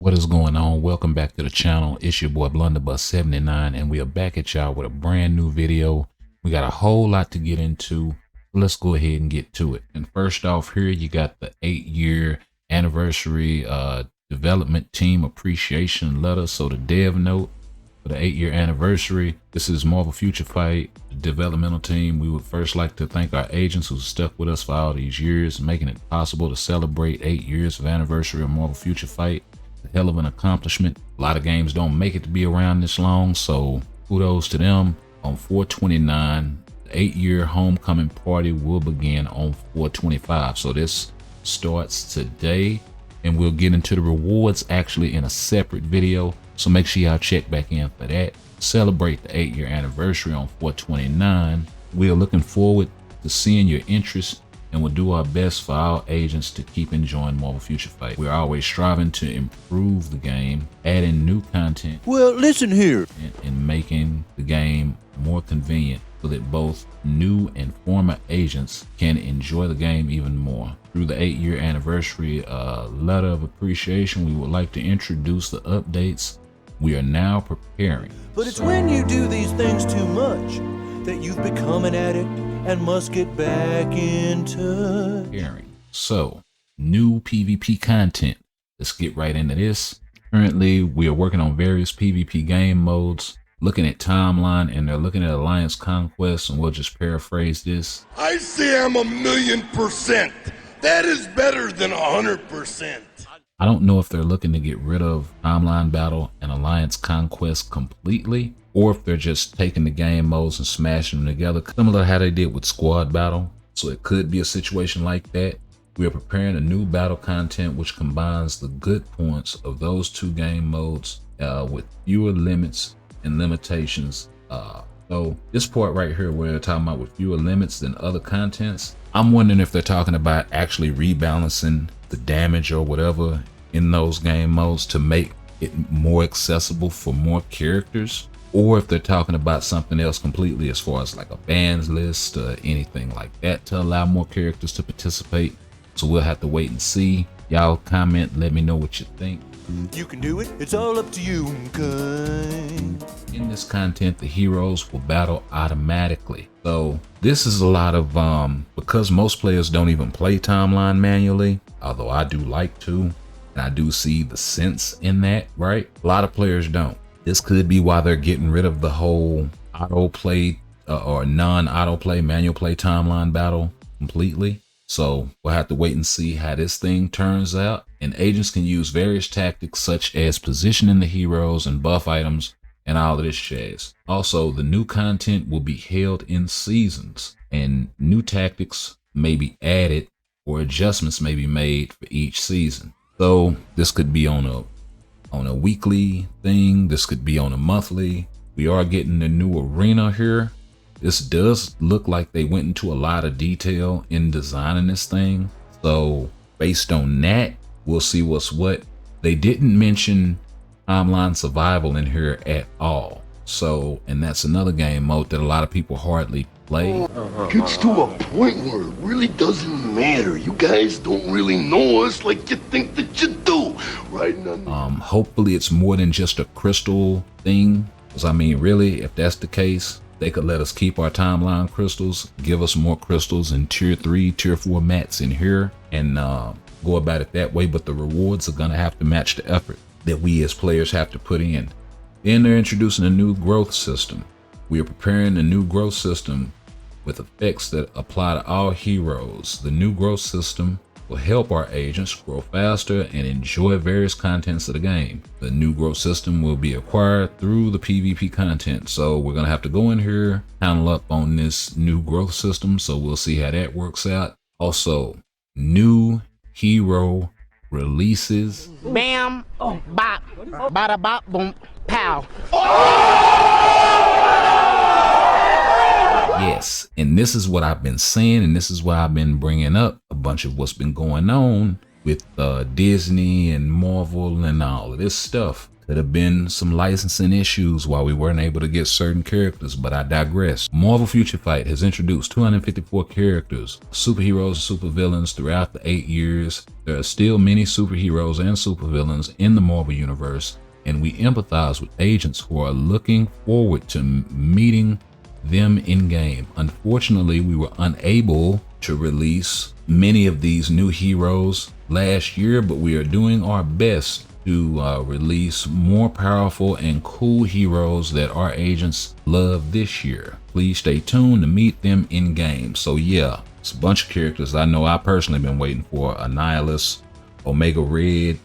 What is going on? Welcome back to the channel. It's your boy Blunderbuss79 and we are back at y'all with a brand new video. We got a whole lot to get into. Let's go ahead and get to it. And first off, here you got the 8-year anniversary development team appreciation letter. So the dev note for the 8-year anniversary. This is Marvel Future Fight developmental team. We would first like to thank our agents who stuck with us for all these years, making it possible to celebrate 8 years of anniversary of Marvel Future Fight. A hell of an accomplishment. A lot of games don't make it to be around this long, so kudos to them. On 4/29, the 8-year homecoming party will begin on 4/25. So this starts today, and we'll get into the rewards actually in a separate video. So make sure y'all check back in for that. Celebrate the 8-year anniversary on 4/29. We are looking forward to seeing your interest, and we'll do our best for our agents to keep enjoying Marvel Future Fight. We're always striving to improve the game, adding new content. Well, listen here. And making the game more convenient so that both new and former agents can enjoy the game even more. Through the 8-year anniversary letter of appreciation, we would like to introduce the updates we are now preparing. But it's when you do these things too much that you've become an addict and must get back into So, new PvP content. Let's get right into this. Currently, we are working on various PvP game modes, looking at timeline, and they're looking at Alliance Conquest, and we'll just paraphrase this. I say I'm 1,000,000%. That is better than 100%. I don't know if they're looking to get rid of Timeline Battle and Alliance Conquest completely, or if they're just taking the game modes and smashing them together, similar to how they did with Squad Battle. So it could be a situation like that. We are preparing a new battle content which combines the good points of those two game modes with fewer limits and limitations. So this part right here where they're talking about with fewer limits than other contents, I'm wondering if they're talking about actually rebalancing the damage or whatever in those game modes to make it more accessible for more characters, or if they're talking about something else completely as far as like a bans list or anything like that to allow more characters to participate. So we'll have to wait and see. Y'all comment, let me know what you think. You can do it. It's all up to you. In this content, the heroes will battle automatically. So this is a lot of, because most players don't even play timeline manually, although I do like to, and I do see the sense in that, right? A lot of players don't. This could be why they're getting rid of the whole autoplay or non-autoplay manual play timeline battle completely. So we'll have to wait and see how this thing turns out. And agents can use various tactics such as positioning the heroes and buff items and all of this jazz. Also, the new content will be held in seasons, and new tactics may be added or adjustments may be made for each season. So this could be on a weekly thing. This could be on a monthly. We are getting a new arena here. This does look like they went into a lot of detail in designing this thing. So based on that, we'll see what's what. They didn't mention timeline survival in here at all. So, and that's another game mode that a lot of people hardly play. Gets to a point where it really doesn't matter. You guys don't really know us like you think that you do, right? Hopefully it's more than just a crystal thing. Because I mean, really, if that's the case, they could let us keep our timeline crystals, give us more crystals in tier 3, tier 4 mats in here, and go about it that way. But the rewards are gonna have to match the effort that we as players have to put in. Then they're introducing a new growth system. We are preparing a new growth system with effects that apply to all heroes. The new growth system will help our agents grow faster and enjoy various contents of the game. The new growth system will be acquired through the PvP content. So we're gonna have to go in here, panel up on this new growth system. So we'll see how that works out. Also, new hero releases. Bam, bop, bada bop, boom, pow. Yes, and this is what I've been saying, and this is why I've been bringing up a bunch of what's been going on with Disney and Marvel and all of this stuff. Could have been some licensing issues while we weren't able to get certain characters, but I digress. Marvel Future Fight has introduced 254 characters, superheroes and supervillains throughout the 8 years. There are still many superheroes and supervillains in the Marvel Universe, and we empathize with agents who are looking forward to meeting them in game. Unfortunately, we were unable to release many of these new heroes last year, but we are doing our best to release more powerful and cool heroes that our agents love this year. Please stay tuned to meet them in game. So yeah, it's a bunch of characters I know I personally been waiting for. Annihilus, Omega Red,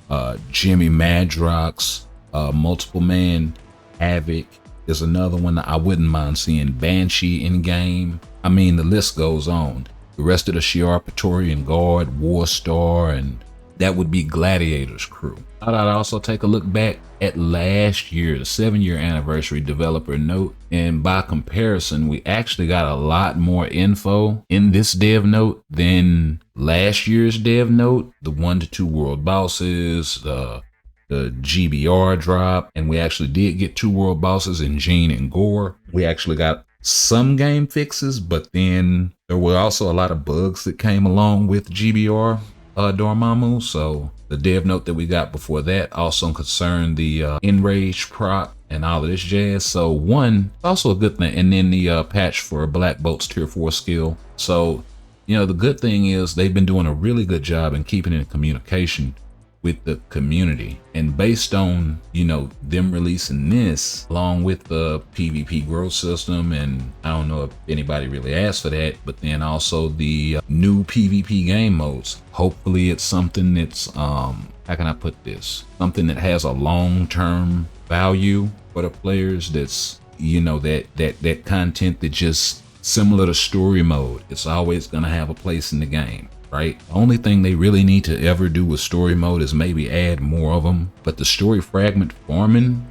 Jimmy Madrox, Multiple Man, Havoc. There's another one that I wouldn't mind seeing, Banshee in game. I mean, the list goes on. The rest of the Shi'ar Praetorian Guard, Warstar, and that would be Gladiator's crew. I'd also take a look back at last year, the 7-year anniversary developer note. And by comparison, we actually got a lot more info in this dev note than last year's dev note. The 1 to 2 world bosses, the GBR drop, and we actually did get 2 world bosses in Jean and Gore. We actually got some game fixes, but then there were also a lot of bugs that came along with GBR Dormammu. So the dev note that we got before that also concerned the Enrage proc and all of this jazz. So one, also a good thing. And then the patch for Black Bolt's tier 4 skill. So, you know, the good thing is they've been doing a really good job in keeping in communication with the community, and based on, you know, them releasing this along with the PvP growth system, and I don't know if anybody really asked for that, but then also the new PvP game modes. Hopefully it's something that's how can I put this, something that has a long-term value for the players. That's, you know, that content that just similar to story mode, it's always gonna have a place in the game. Right? The only thing they really need to ever do with story mode is maybe add more of them. But the story fragment farming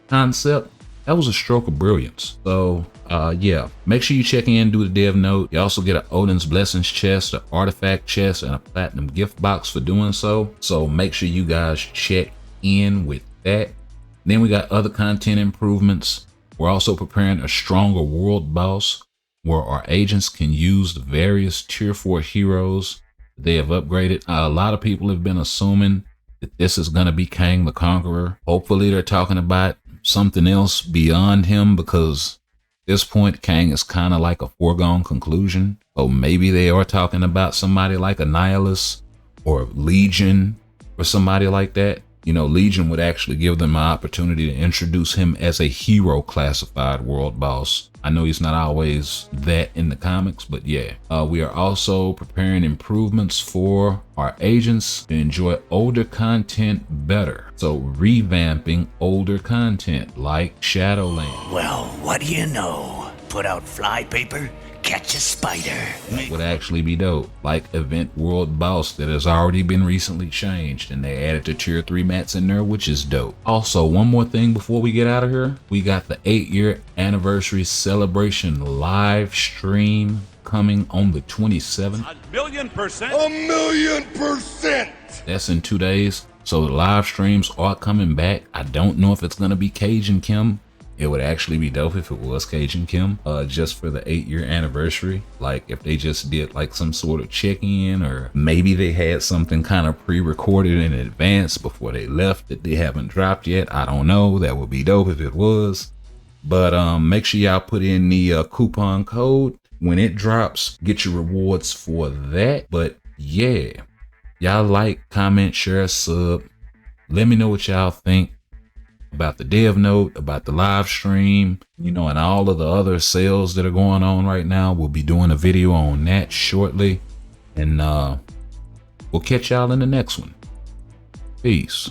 concept, that was a stroke of brilliance. So yeah, make sure you check in, do the dev note. You also get an Odin's Blessings chest, an artifact chest, and a platinum gift box for doing so. So make sure you guys check in with that. Then we got other content improvements. We're also preparing a stronger world boss, where our agents can use the various tier 4 heroes they have upgraded. A lot of people have been assuming that this is going to be Kang the Conqueror. Hopefully they're talking about something else beyond him, because at this point Kang is kind of like a foregone conclusion. So maybe they are talking about somebody like Annihilus or Legion or somebody like that. You know, Legion would actually give them an opportunity to introduce him as a hero classified world boss. I know he's not always that in the comics, but yeah. We are also preparing improvements for our agents to enjoy older content better. So revamping older content like Shadowland. Well, what do you know? Put out fly paper, catch a spider. Would actually be dope. Like Event World Boss that has already been recently changed, and they added the tier 3 mats in there, which is dope. Also, one more thing before we get out of here. We got the 8-year anniversary celebration live stream coming on the 27th. 1,000,000%. 1,000,000%. That's in 2 days. So the live streams are coming back. I don't know if it's gonna be Cage and Kim. It would actually be dope if it was Cage and Kim, just for the 8-year anniversary. Like if they just did like some sort of check-in, or maybe they had something kind of pre-recorded in advance before they left that they haven't dropped yet. I don't know. That would be dope if it was. But make sure y'all put in the coupon code when it drops. Get your rewards for that. But yeah, y'all like, comment, share, sub. Let me know what y'all think about the dev note, about the live stream, you know, and all of the other sales that are going on right now. We'll be doing a video on that shortly, and we'll catch y'all in the next one. Peace.